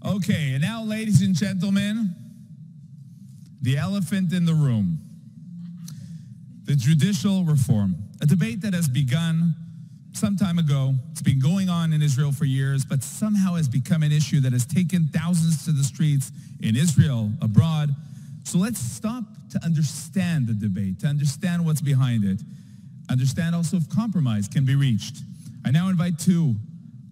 Okay, and now, ladies and gentlemen, the elephant in the room. The judicial reform. A debate that has begun some time ago. It's been going on in Israel for years, but somehow has become an issue that has taken thousands to the streets in Israel, abroad. So let's stop to understand the debate, to understand what's behind it, understand also if compromise can be reached. I now invite to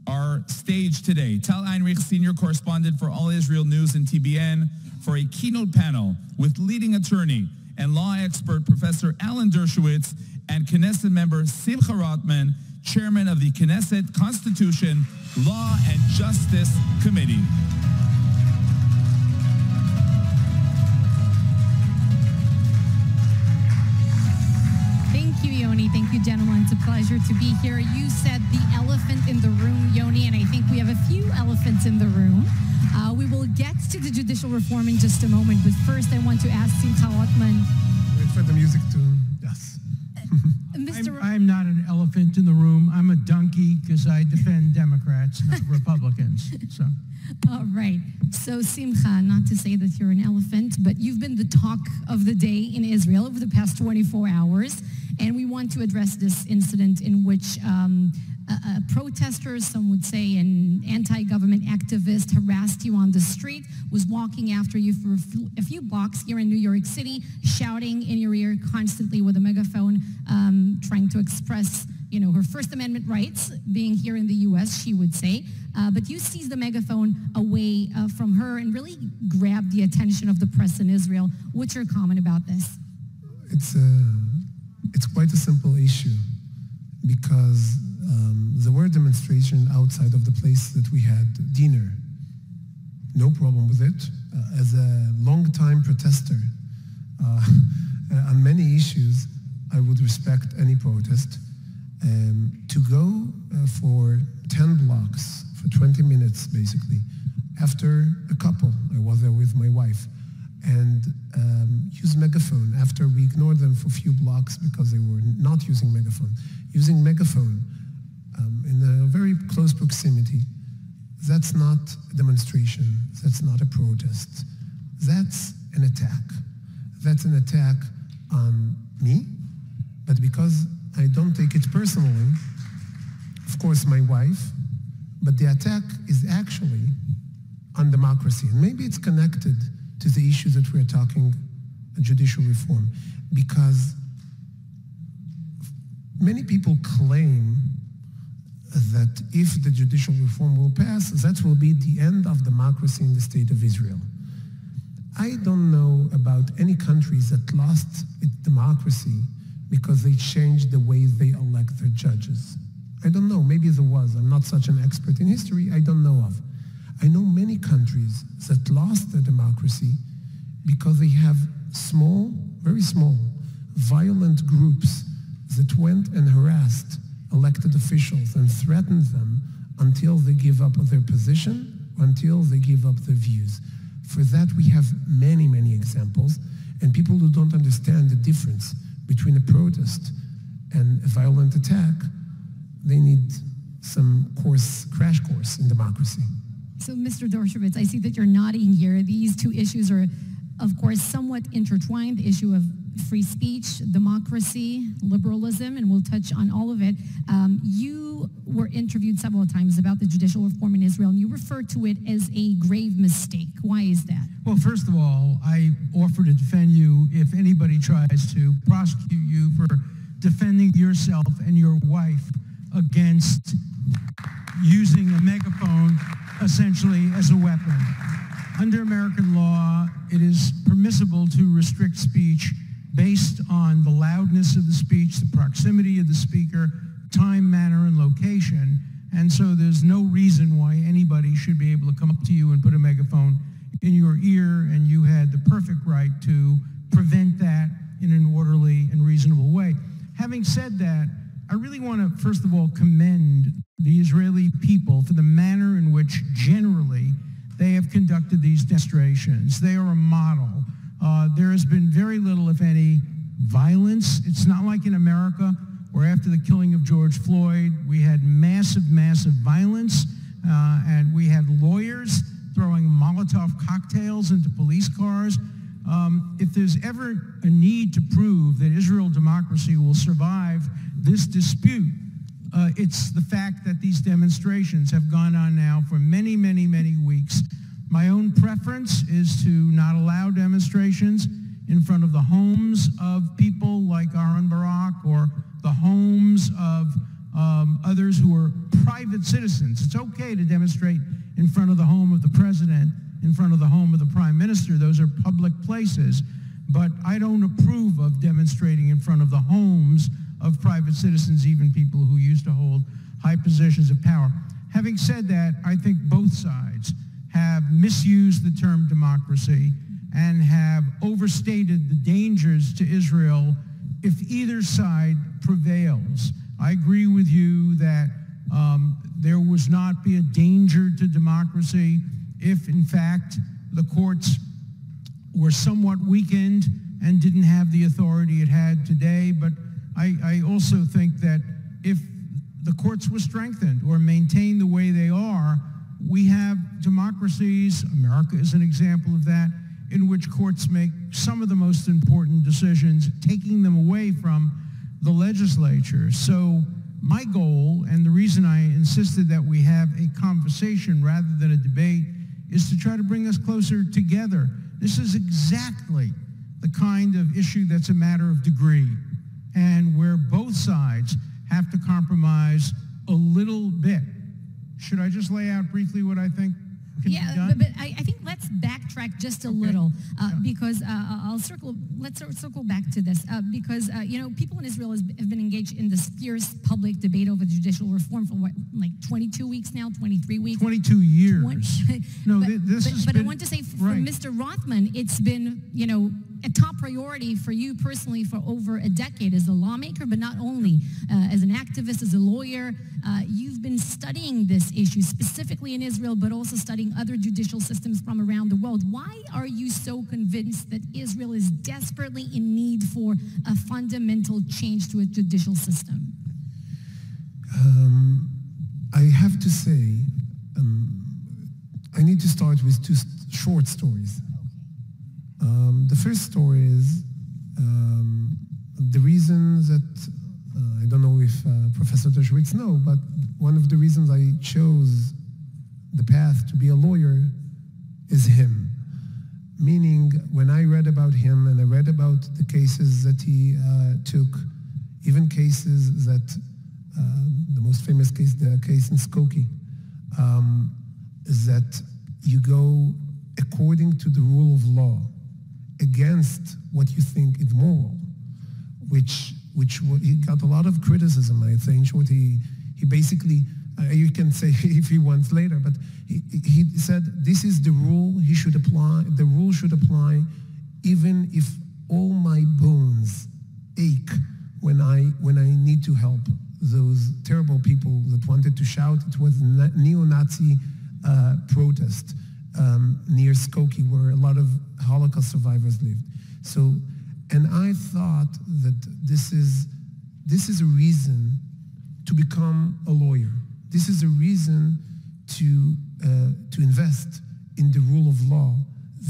our stage today, Tal Einrich, senior correspondent for All Israel News and TBN, for a keynote panel with leading attorney and law expert Professor Alan Dershowitz and Knesset member Simcha Rothman, chairman of the Knesset Constitution, Law and Justice Committee. Thank you, Yoni. Thank you, gentlemen. It's a pleasure to be here. You said the elephant in the room, Yoni, and I think we have a few elephants in the room. We will get to the judicial reform in just a moment, but first I want to ask Simcha Rothman. Wait for the music to, yes. I'm not an elephant in the room. I'm a donkey because I defend Democrats, not Republicans. So. All right. So, Simcha, not to say that you're an elephant, but you've been the talk of the day in Israel over the past 24 hours, and we want to address this incident in which protesters, some would say an anti-government activist, harassed you on the street, was walking after you for a few blocks here in New York City, shouting in your ear constantly with a megaphone, trying to express, you know, her First Amendment rights, being here in the U.S., she would say. But you seized the megaphone away from her and really grabbed the attention of the press in Israel. What's your comment about this? It's quite a simple issue because there were demonstrations outside of the place that we had dinner. No problem with it. As a long-time protester on many issues, I would respect any protest. To go for 10 blocks, for 20 minutes basically, after a couple, I was there with my wife, and use megaphone after we ignored them for a few blocks because they were not using megaphone. Using megaphone in a very close proximity, that's not a demonstration, that's not a protest. That's an attack. That's an attack on me, but because I don't take it personally, of course my wife, but the attack is actually on democracy. And maybe it's connected to the issue that we're talking, judicial reform, because many people claim that if the judicial reform will pass, that will be the end of democracy in the state of Israel. I don't know about any countries that lost its democracy because they changed the way they elect their judges. I don't know, maybe there was. I'm not such an expert in history, I don't know of. I know many countries that lost their democracy because they have small, very small, violent groups that went and harassed elected officials and threatened them until they give up their position, until they give up their views. For that, we have many, many examples, and people who don't understand the difference between a protest and a violent attack, they need some crash course in democracy. So, Mr. Dershowitz, I see that you're nodding here. These two issues are, of course, somewhat intertwined. The issue of free speech, democracy, liberalism, and we'll touch on all of it. You were interviewed several times about the judicial reform in Israel, and you referred to it as a grave mistake. Why is that? Well, first of all, I offer to defend you if anybody tries to prosecute you for defending yourself and your wife against using a megaphone essentially as a weapon. Under American law, it is permissible to restrict speech based on the loudness of the speech, the proximity of the speaker, time, manner, and location. And so there's no reason why anybody should be able to come up to you and put a megaphone in your ear, and you had the perfect right to prevent that in an orderly and reasonable way. Having said that, I really want to, first of all, commend the Israeli people for the manner in which generally they have conducted these demonstrations. They are a model. There has been very little, if any, violence. It's not like in America, where after the killing of George Floyd, we had massive, massive violence, and we had lawyers throwing Molotov cocktails into police cars. If there's ever a need to prove that Israel democracy will survive this dispute, it's the fact that these demonstrations have gone on now for many, many, many weeks. My own preference is to not allow demonstrations in front of the homes of people like Aaron Barak or the homes of others who are private citizens. It's okay to demonstrate in front of the home of the president, in front of the home of the prime minister. Those are public places. But I don't approve of demonstrating in front of the homes of private citizens, even people who used to hold high positions of power. Having said that, I think both sides have misused the term democracy and have overstated the dangers to Israel if either side prevails. I agree with you that there would not be a danger to democracy if, in fact, the courts were somewhat weakened and didn't have the authority it had today. But I also think that if the courts were strengthened or maintained the way they are, we have democracies, America is an example of that, in which courts make some of the most important decisions, taking them away from the legislature. So my goal, and the reason I insisted that we have a conversation rather than a debate, is to try to bring us closer together. This is exactly the kind of issue that's a matter of degree, and where both sides have to compromise a little bit. Should I just lay out briefly what I think can be done? But I think let's backtrack just a little because let's circle back to this because, people in Israel have been engaged in this fierce public debate over judicial reform for what, like 22 weeks now, 23 weeks? 22 years. But I want to say for Mr. Rothman, it's been, a top priority for you personally for over a decade as a lawmaker, but not only as an activist, as a lawyer. You've been studying this issue specifically in Israel, but also studying other judicial systems from around the world. Why are you so convinced that Israel is desperately in need for a fundamental change to its judicial system? I have to say, I need to start with two short stories. The first story is the reasons that, I don't know if Professor Dershowitz knows, but one of the reasons I chose the path to be a lawyer is him. Meaning, when I read about him and I read about the cases that he took, even cases that, the most famous case, the case in Skokie, is that you go according to the rule of law, against what you think is moral, which he got a lot of criticism. I think what he basically, you can say if he wants later, but he said this is the rule he should apply. The rule should apply even if all my bones ache when I need to help those terrible people that wanted to shout. It was a neo-Nazi protest near Skokie, where a lot of Holocaust survivors lived. So, and I thought that this is a reason to become a lawyer. This is a reason to invest in the rule of law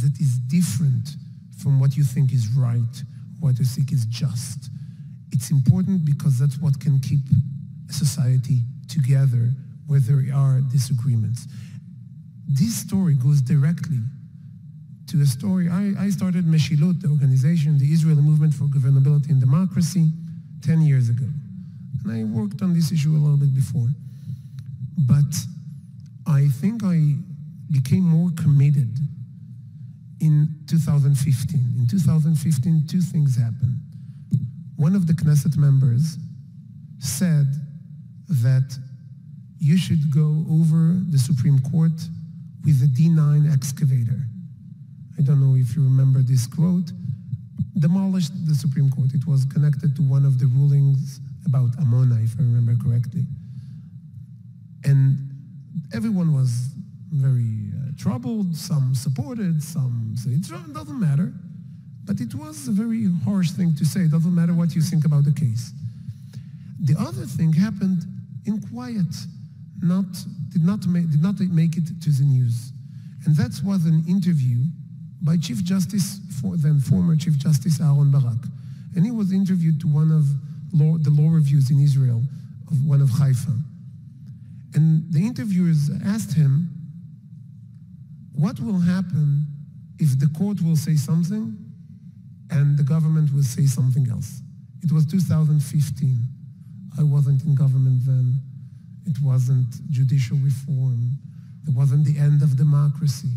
that is different from what you think is right, what you think is just. It's important because that's what can keep a society together where there are disagreements. This story goes directly to a story. I started Meshilot, the organization, the Israeli Movement for Governability and Democracy, 10 years ago. And I worked on this issue a little bit before. But I think I became more committed in 2015. In 2015, two things happened. One of the Knesset members said that you should go over the Supreme Court with a D9 excavator. I don't know if you remember this quote. Demolished the Supreme Court. It was connected to one of the rulings about Ammona, if I remember correctly. And everyone was very troubled. Some supported, some said it doesn't matter. But it was a very harsh thing to say. It doesn't matter what you think about the case. The other thing happened in quiet, did not make it to the news. And that was an interview by Chief Justice, then former Chief Justice Aaron Barak. And he was interviewed to one of the law reviews in Israel, of one of Haifa. And the interviewers asked him, what will happen if the court will say something and the government will say something else? It was 2015. I wasn't in government then. It wasn't judicial reform. It wasn't the end of democracy.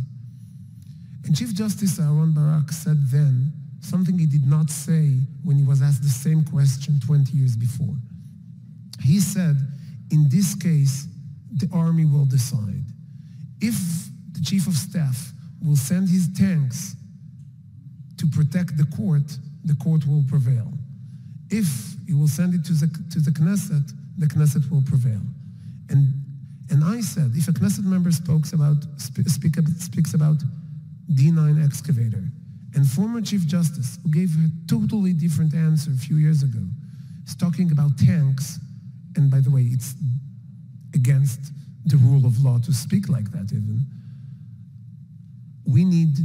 And Chief Justice Aaron Barak said then something he did not say when he was asked the same question 20 years before. He said, in this case, the army will decide. If the chief of staff will send his tanks to protect the court will prevail. If he will send it to the Knesset will prevail. And I said, if a Knesset member speaks about D9 excavator, and former Chief Justice, who gave a totally different answer a few years ago, is talking about tanks, and by the way, it's against the rule of law to speak like that even, we need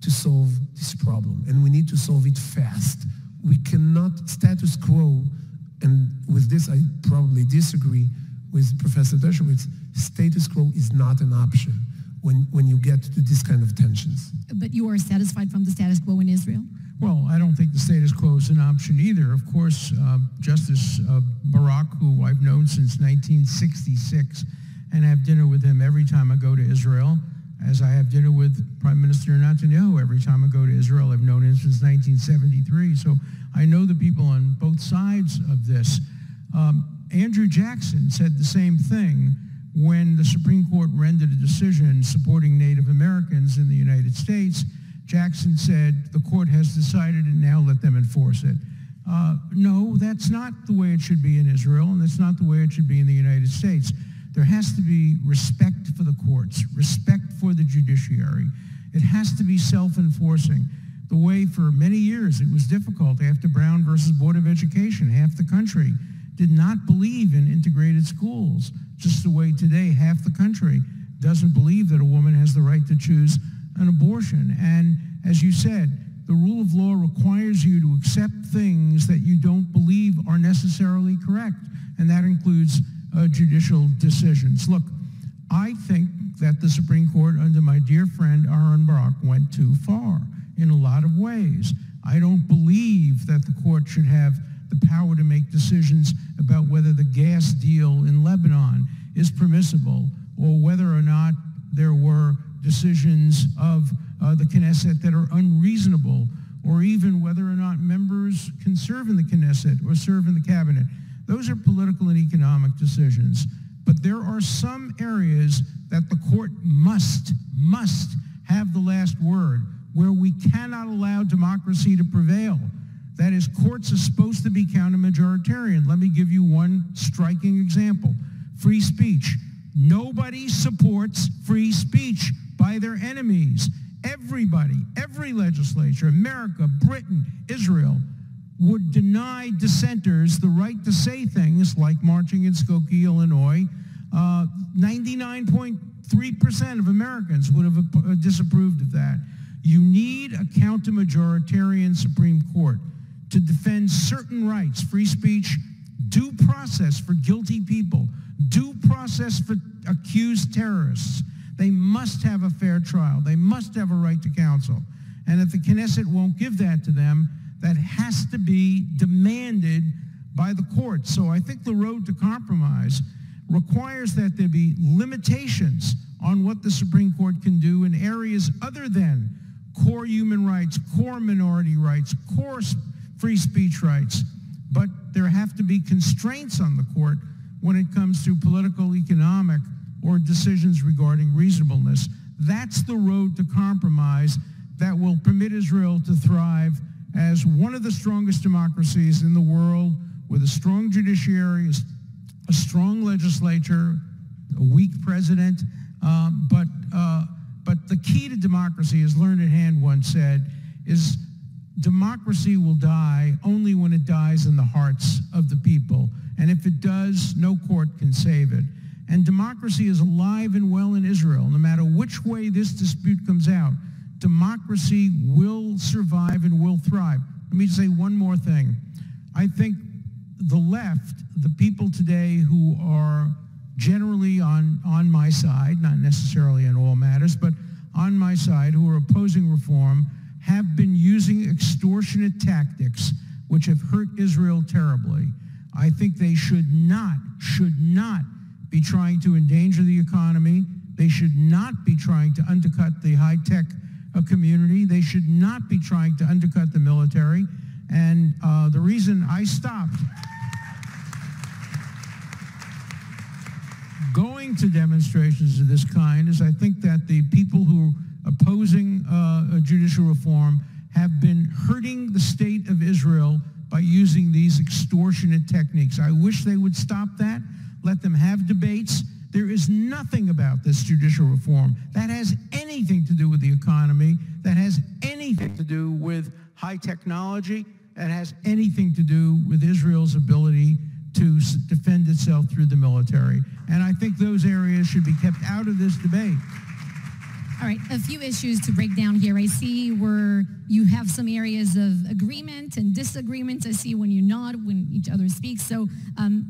to solve this problem, and we need to solve it fast. We cannot status quo, and with this I probably disagree with Professor Dershowitz, status quo is not an option when you get to this kind of tensions. But you are satisfied from the status quo in Israel? Well, I don't think the status quo is an option either. Of course, Justice Barak, who I've known since 1966, and have dinner with him every time I go to Israel, as I have dinner with Prime Minister Netanyahu every time I go to Israel. I've known him since 1973. So I know the people on both sides of this. Andrew Jackson said the same thing when the Supreme Court rendered a decision supporting Native Americans in the United States. Jackson said, the court has decided and now let them enforce it. No, that's not the way it should be in Israel, and that's not the way it should be in the United States. There has to be respect for the courts, respect for the judiciary. It has to be self-enforcing. The way for many years it was difficult after Brown versus Board of Education. Half the country did not believe in integrated schools, just the way today half the country doesn't believe that a woman has the right to choose an abortion. And as you said, the rule of law requires you to accept things that you don't believe are necessarily correct, and that includes judicial decisions. Look, I think that the Supreme Court, under my dear friend Aaron Barak, went too far in a lot of ways. I don't believe that the court should have the power to make decisions about whether the gas deal in Lebanon is permissible, or whether or not there were decisions of the Knesset that are unreasonable, or even whether or not members can serve in the Knesset or serve in the cabinet. Those are political and economic decisions. But there are some areas that the court must have the last word, where we cannot allow democracy to prevail. That is, courts are supposed to be counter-majoritarian. Let me give you one striking example. Free speech. Nobody supports free speech by their enemies. Everybody, every legislature, America, Britain, Israel, would deny dissenters the right to say things like marching in Skokie, Illinois. 99.3% of Americans would have disapproved of that. You need a counter-majoritarian Supreme Court to defend certain rights, free speech, due process for guilty people, due process for accused terrorists. They must have a fair trial. They must have a right to counsel. And if the Knesset won't give that to them, that has to be demanded by the courts. So I think the road to compromise requires that there be limitations on what the Supreme Court can do in areas other than core human rights, core minority rights, core free speech rights. But there have to be constraints on the court when it comes to political, economic, or decisions regarding reasonableness. That's the road to compromise that will permit Israel to thrive as one of the strongest democracies in the world, with a strong judiciary, a strong legislature, a weak president. But the key to democracy, as Learned Hand once said, is democracy will die only when it dies in the hearts of the people. And if it does, no court can save it. And democracy is alive and well in Israel. No matter which way this dispute comes out, democracy will survive and will thrive. Let me say one more thing. I think the left, the people today who are generally on my side, not necessarily in all matters, but on my side, who are opposing reform, have been using extortionate tactics which have hurt Israel terribly. I think they should not be trying to endanger the economy. They should not be trying to undercut the high-tech community. They should not be trying to undercut the military. And the reason I stopped going to demonstrations of this kind is I think that the people who are opposing judicial reform have been hurting the state of Israel by using these extortionate techniques. I wish they would stop that, let them have debates. There is nothing about this judicial reform that has anything to do with the economy, that has anything to do with high technology, that has anything to do with Israel's ability to defend itself through the military. And I think those areas should be kept out of this debate. All right, a few issues to break down here. I see where you have some areas of agreement and disagreement. I see when you nod, when each other speaks. So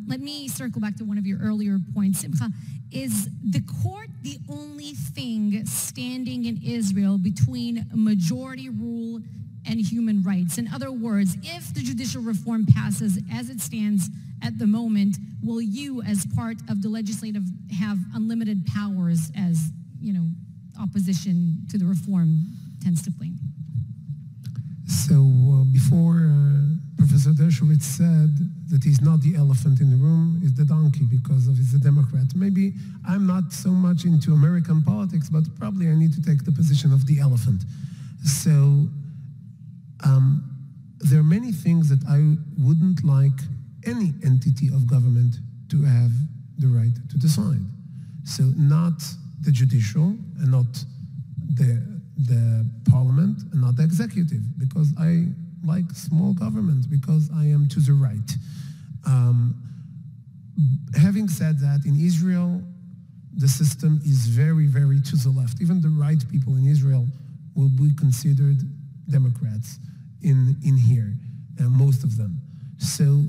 let me circle back to one of your earlier points. Simcha, is the court the only thing standing in Israel between majority rule and human rights? In other words, if the judicial reform passes as it stands at the moment, will you, as part of the legislative, have unlimited powers as, opposition to the reform tends to claim? So before Professor Dershowitz said that he's not the elephant in the room, he's the donkey because he's a Democrat. Maybe I'm not so much into American politics, but probably I need to take the position of the elephant. So there are many things that I wouldn't like any entity of government to have the right to decide. So not the judicial and not the parliament and not the executive, because I like small government, because I am to the right. Having said that, in Israel, the system is very, very to the left. Even the right people in Israel will be considered Democrats in here, most of them. So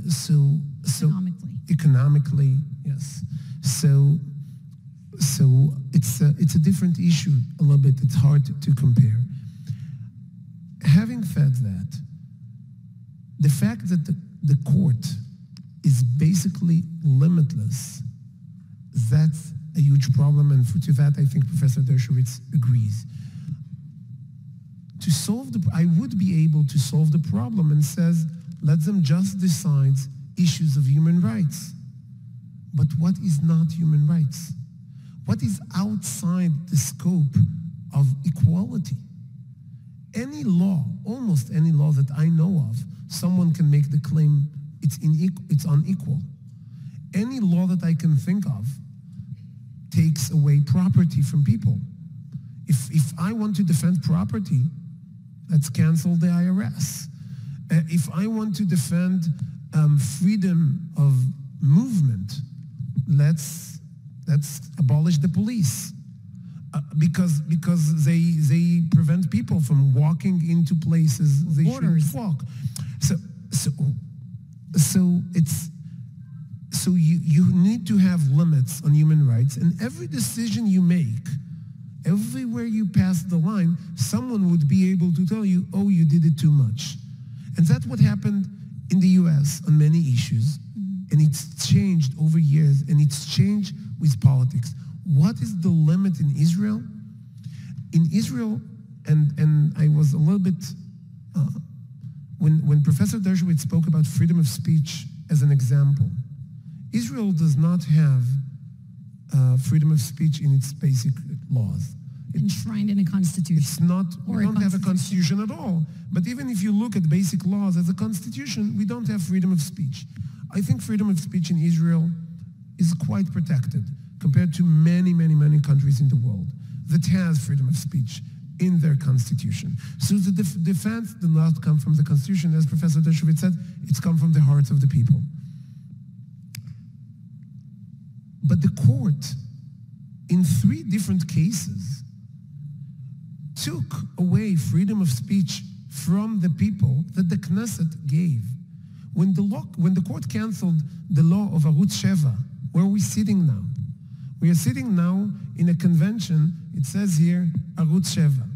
economically, yes. So it's a different issue a little bit. It's hard to compare. Having said that, the fact that the court is basically limitless, that's a huge problem, and to that I think Professor Dershowitz agrees. To solve I would be able to solve the problem and says, let them just decide issues of human rights. But what is not human rights? What is outside the scope of equality? Any law, almost any law that I know of, someone can make the claim it's unequal. Any law that I can think of takes away property from people. If I want to defend property, let's cancel the IRS. If I want to defend freedom of movement, let's abolish the police because they prevent people from walking into places they shouldn't walk. So you need to have limits on human rights, and every decision you make, everywhere you pass the line, someone would be able to tell you, oh, you did it too much. And that's what happened in the US on many issues. And it's changed over years, and it's changed with politics. What is the limit in Israel? In Israel, and I was a little bit, when Professor Dershowitz spoke about freedom of speech as an example, Israel does not have freedom of speech in its basic laws. Enshrined in a constitution. It's not, we don't have a constitution at all. But even if you look at basic laws as a constitution, we don't have freedom of speech. I think freedom of speech in Israel is quite protected compared to many, many, many countries in the world that has freedom of speech in their constitution. So the defense did not come from the constitution. As Professor Dershowitz said, it's come from the hearts of the people. But the court, in 3 different cases, took away freedom of speech from the people that the Knesset gave. When the court canceled the law of Arutz Sheva, where are we sitting now? We are sitting now in a convention, it says here, Arutz Sheva.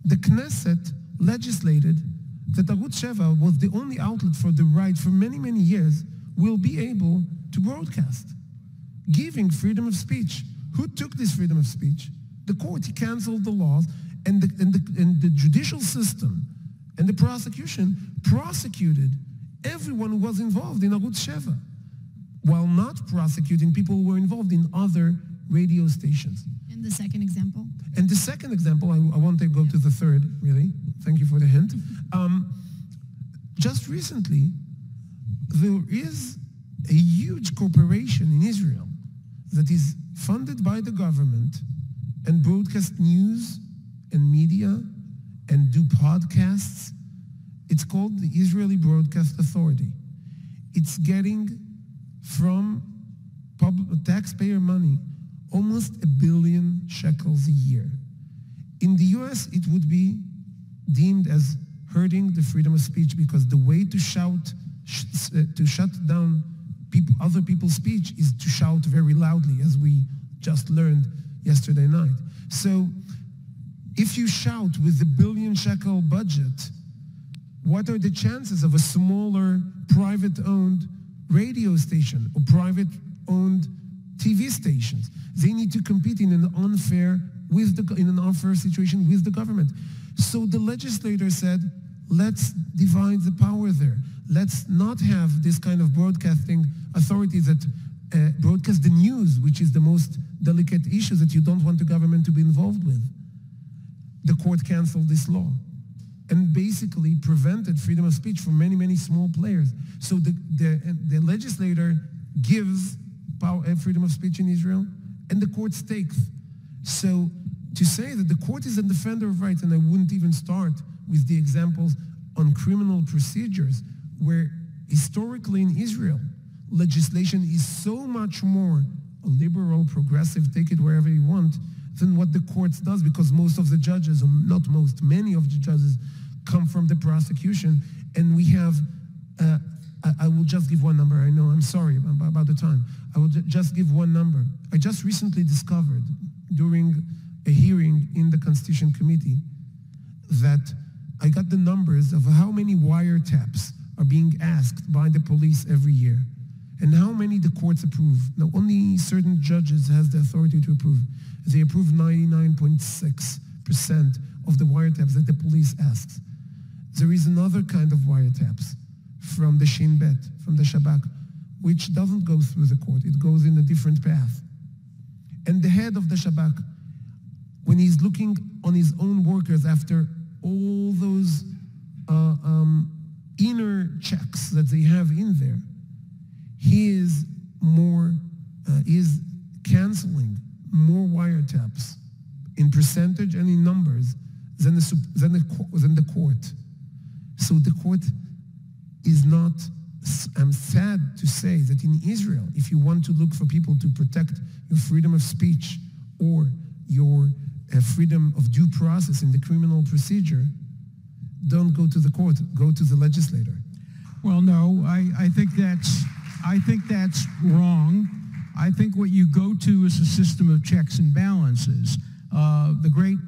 The Knesset legislated that Arutz Sheva was the only outlet for the right for many, many years will be able to broadcast, giving freedom of speech. Who took this freedom of speech? The court canceled the laws, and the judicial system and the prosecution prosecuted everyone who was involved in Arutz Sheva, while not prosecuting people who were involved in other radio stations. And the second example? And the second example, I want to go to the third, really. Thank you for the hint. Just recently, there is a huge corporation in Israel that is funded by the government and broadcast news and media and do podcasts. It's called the Israeli Broadcast Authority. It's getting from taxpayer money almost $1 billion shekels a year. In the US, it would be deemed as hurting the freedom of speech, because the way to shut down other people's speech is to shout very loudly, as we just learned yesterday night. So if you shout with the $1 billion shekel budget, what are the chances of a smaller private-owned radio station or private-owned TV stations? They need to compete in an unfair situation with the government. So the legislator said, let's divide the power there. Let's not have this kind of broadcasting authority that broadcast the news, which is the most delicate issue that you don't want the government to be involved with. The court canceled this law and basically prevented freedom of speech for many, many small players. So the legislator gives freedom of speech in Israel, and the court takes. So to say that the court is a defender of rights, and I wouldn't even start with the examples on criminal procedures, where historically in Israel, legislation is so much more liberal, progressive, take it wherever you want, than what the courts does, because most of the judges, or not most, many of the judges come from the prosecution, and we have, I will just give one number. I know, I'm sorry about the time. I will just give one number. I just recently discovered during a hearing in the Constitution Committee that I got the numbers of how many wiretaps are being asked by the police every year, and how many the courts approve. Now, only certain judges has the authority to approve. They approve 99.6% of the wiretaps that the police asks. There is another kind of wiretaps from the Shin Bet, from the Shabak, which doesn't go through the court. It goes in a different path. And the head of the Shabak, when he's looking on his own workers after all those inner checks that they have in there, he is canceling more wiretaps in percentage and in numbers than the court. So the court is not, I'm sad to say that in Israel, if you want to look for people to protect your freedom of speech or your freedom of due process in the criminal procedure, don't go to the court, go to the legislator. Well, no, I think that's wrong. I think what you go to is a system of checks and balances. The great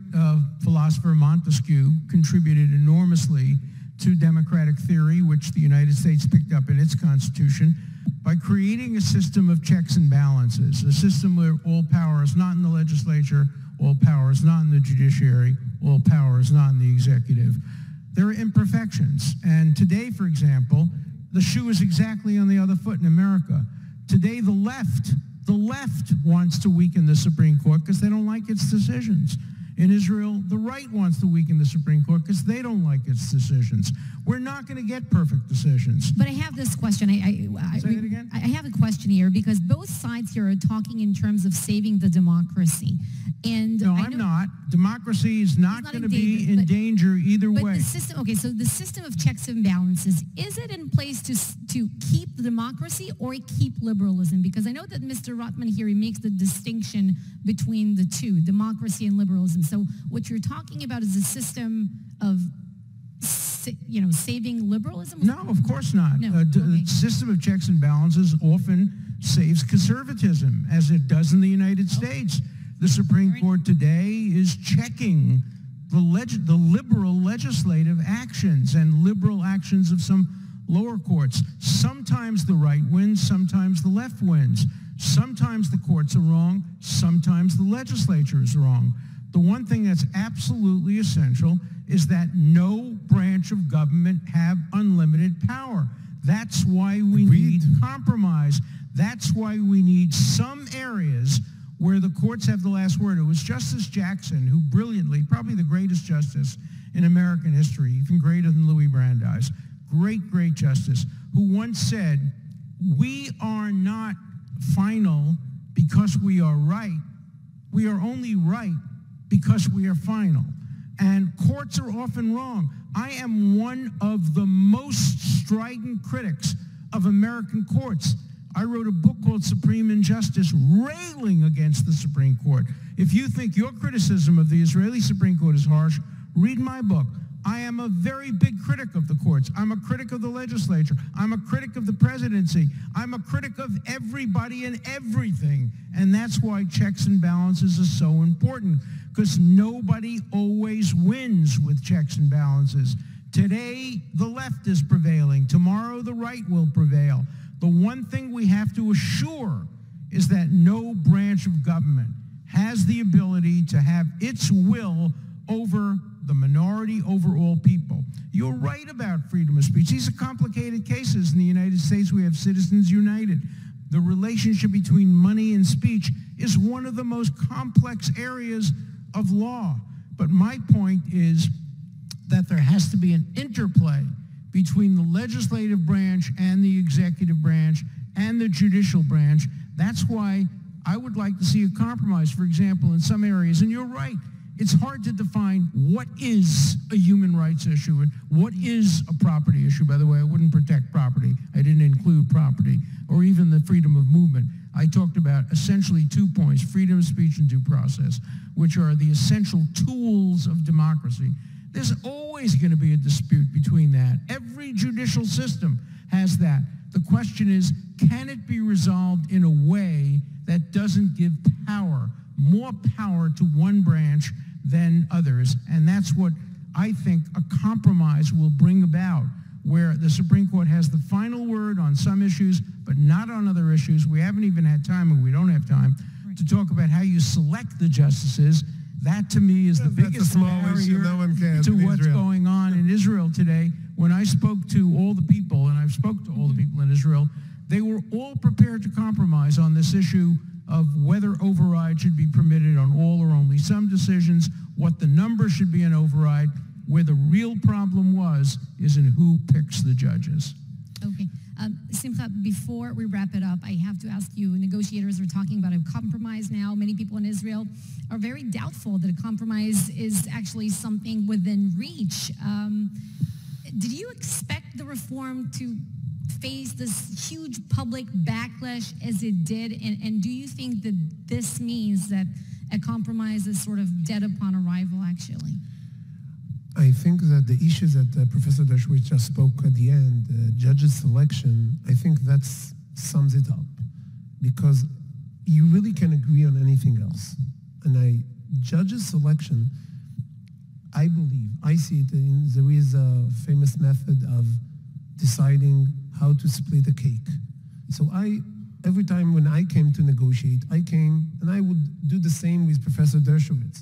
philosopher Montesquieu contributed enormously to democratic theory, which the United States picked up in its Constitution, by creating a system of checks and balances, a system where all power is not in the legislature, all power is not in the judiciary, all power is not in the executive. There are imperfections. And today, for example, the shoe is exactly on the other foot in America. Today, the left wants to weaken the Supreme Court because they don't like its decisions. In Israel, the right wants to weaken the Supreme Court because they don't like its decisions. We're not going to get perfect decisions. But I have this question. Say it again? I have a question here, because both sides here are talking in terms of saving the democracy. And No, I I'm know- not. Democracy is not not going in to be danger, in but- danger either But way. the system, okay, so the system of checks and balances, is it in place to keep the democracy or keep liberalism? Because I know that Mr. Rothman here, he makes the distinction between the two, democracy and liberalism. So what you're talking about is a system of, saving liberalism? No, of course not. No, The okay. system of checks and balances often saves conservatism, as it does in the United States. The Supreme Right. Court today is checking the liberal legislative actions and liberal actions of some lower courts. Sometimes the right wins, sometimes the left wins. Sometimes the courts are wrong, sometimes the legislature is wrong. The one thing that's absolutely essential is that no branch of government have unlimited power. That's why we Agreed. need compromise. That's why we need some areas where the courts have the last word. It was Justice Jackson who brilliantly, probably the greatest justice in American history, even greater than Louis Brandeis, great justice, who once said, "We are not final because we are right. We are only right because we are final." And courts are often wrong. I am one of the most strident critics of American courts. I wrote a book called Supreme Injustice, railing against the Supreme Court. If you think your criticism of the Israeli Supreme Court is harsh, read my book. I am a very big critic of the courts. I'm a critic of the legislature. I'm a critic of the presidency. I'm a critic of everybody and everything. And that's why checks and balances are so important, because nobody always wins with checks and balances. Today, the left is prevailing. Tomorrow, the right will prevail. The one thing we have to assure is that no branch of government has the ability to have its will over the minority, over all people. You're right about freedom of speech. These are complicated cases. In the United States, we have Citizens United. The relationship between money and speech is one of the most complex areas of law. But my point is that there has to be an interplay between the legislative branch and the executive branch and the judicial branch. That's why I would like to see a compromise, for example, in some areas. And you're right, it's hard to define what is a human rights issue and what is a property issue. By the way, I wouldn't protect property. I didn't include property or even the freedom of movement. I talked about essentially 2 points, freedom of speech and due process, which are the essential tools of democracy. There's always going to be a dispute between that. Every judicial system has that. The question is, can it be resolved in a way that doesn't give more power to one branch than others? And that's what I think a compromise will bring about, where the Supreme Court has the final word on some issues, but not on other issues. We haven't even had time, and we don't have time, to talk about how you select the justices. That, to me, is the That's a biggest small issue barrier no one cares to in what's Israel. going on in Israel today. When I spoke to all the people, and I've spoke to all the people in Israel, they were all prepared to compromise on this issue of whether override should be permitted on all or only some decisions, what the number should be in override. Where the real problem is in who picks the judges. Okay. Simcha, before we wrap it up, I have to ask you, negotiators are talking about a compromise now. Many people in Israel are very doubtful that a compromise is actually something within reach. Did you expect the reform to face this huge public backlash as it did? And do you think that this means that a compromise is sort of dead upon arrival, actually? I think that the issues that Professor Dershowitz just spoke at the end, judges selection, I think that sums it up, because you really can agree on anything else. And judges selection, I believe, I see it there is a famous method of deciding how to split a cake. So every time when I came to negotiate, I came and I would do the same with Professor Dershowitz.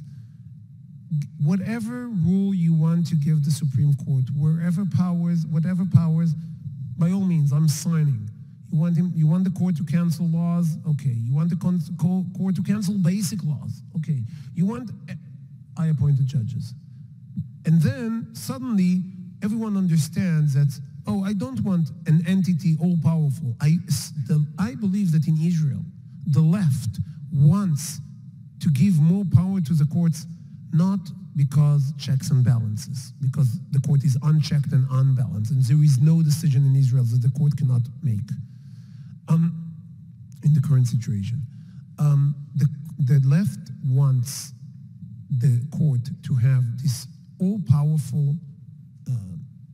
Whatever rule you want to give the Supreme Court, whatever powers, by all means, I'm signing. You want the court to cancel laws? Okay. You want the court to cancel basic laws? Okay. I appointed judges. And then suddenly everyone understands that, I don't want an entity all-powerful. I believe that in Israel, the left wants to give more power to the courts, not because checks and balances, because the court is unchecked and unbalanced, and there is no decision in Israel that the court cannot make in the current situation. The left wants the court to have this all-powerful,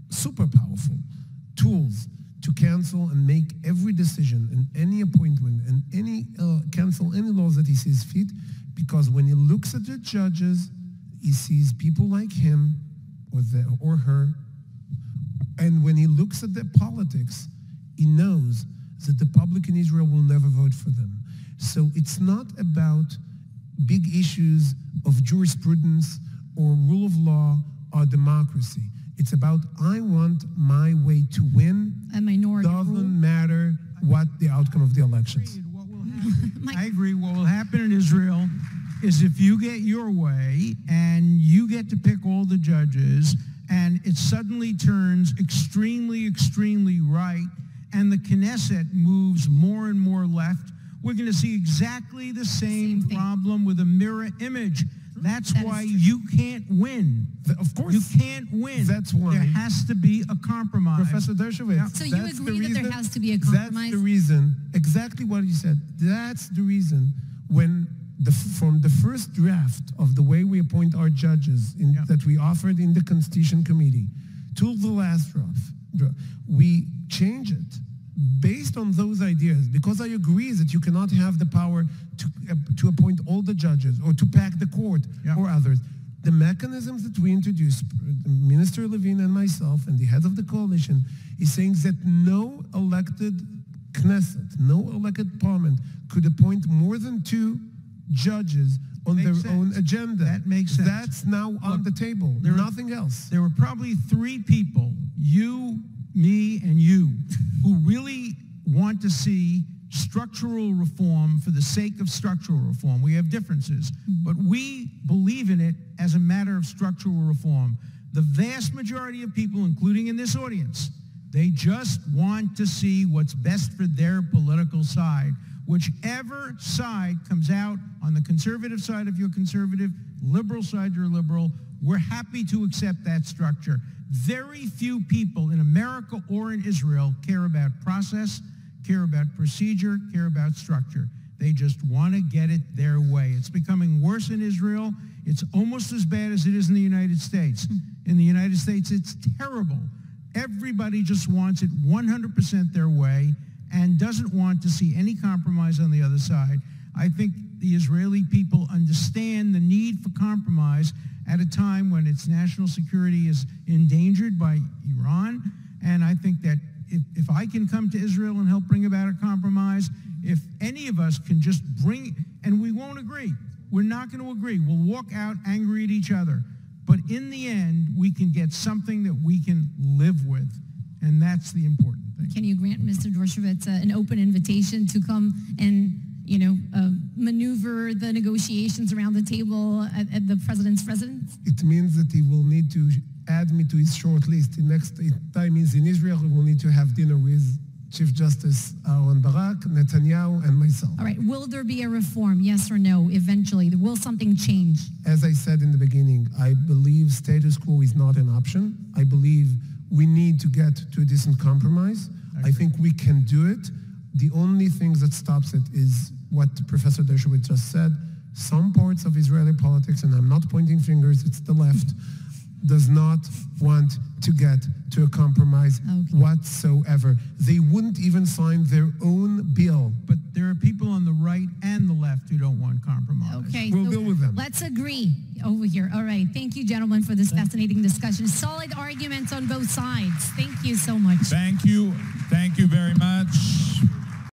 super powerful tools to cancel and make every decision and any appointment and cancel any laws that he sees fit, because when he looks at the judges, he sees people like him or her, and when he looks at their politics, he knows that the public in Israel will never vote for them. So it's not about big issues of jurisprudence or rule of law or democracy. It's about, I want my way to win. A minority Doesn't rule. matter what the outcome of the elections. I agree. What will happen in Israel is if you get your way and you get to pick all the judges and it suddenly turns extremely, extremely right and the Knesset moves more and more left, we're going to see exactly the same problem with a mirror image. That's why you can't win. Of course. You can't win. That's why. There has to be a compromise. Professor Dershowitz. So you agree that there has to be a compromise? That's the reason, exactly what you said. That's the reason when from the first draft of the way we appoint our judges that we offered in the Constitution Committee to the last draft, we change it based on those ideas, because I agree that you cannot have the power to appoint all the judges or to pack the court or others. The mechanisms that we introduced, Minister Levine and myself and the head of the coalition, is saying that no elected Knesset, no elected parliament could appoint more than 2 judges on their own agenda. That makes sense. That's now on the table. Nothing else. There were probably 3 people, you, me, and you, who really want to see structural reform for the sake of structural reform. We have differences, but we believe in it as a matter of structural reform. The vast majority of people, including in this audience, they just want to see what's best for their political side. Whichever side comes out, on the conservative side if you're conservative, liberal side you're liberal, we're happy to accept that structure. Very few people in America or in Israel care about process, care about procedure, care about structure. They just want to get it their way. It's becoming worse in Israel. It's almost as bad as it is in the United States. In the United States, it's terrible. Everybody just wants it 100% their way and doesn't want to see any compromise on the other side. I think the Israeli people understand the need for compromise at a time when its national security is endangered by Iran. And I think that if I can come to Israel and help bring about a compromise, if any of us can just bring, and we won't agree, we're not going to agree. We'll walk out angry at each other. But in the end, we can get something that we can live with. And that's the important thing. Can you grant Mr. Dershowitz an open invitation to come and, maneuver the negotiations around the table at the president's residence? It means that he will need to add me to his short list. The next time he's in Israel, he will need to have dinner with Chief Justice Aaron Barak, Netanyahu, and myself. All right. Will there be a reform, yes or no, eventually? Will something change? As I said in the beginning, I believe status quo is not an option. I believe we need to get to a decent compromise. I think we can do it. The only thing that stops it is what Professor Dershowitz just said. Some parts of Israeli politics, and I'm not pointing fingers, it's the left, does not want to get to a compromise whatsoever. They wouldn't even sign their own bill. But there are people on the right and the left who don't want compromise. Okay, we'll deal with them. Let's agree over here. All right. Thank you, gentlemen, for this fascinating discussion. Solid arguments on both sides. Thank you so much. Thank you. Thank you very much.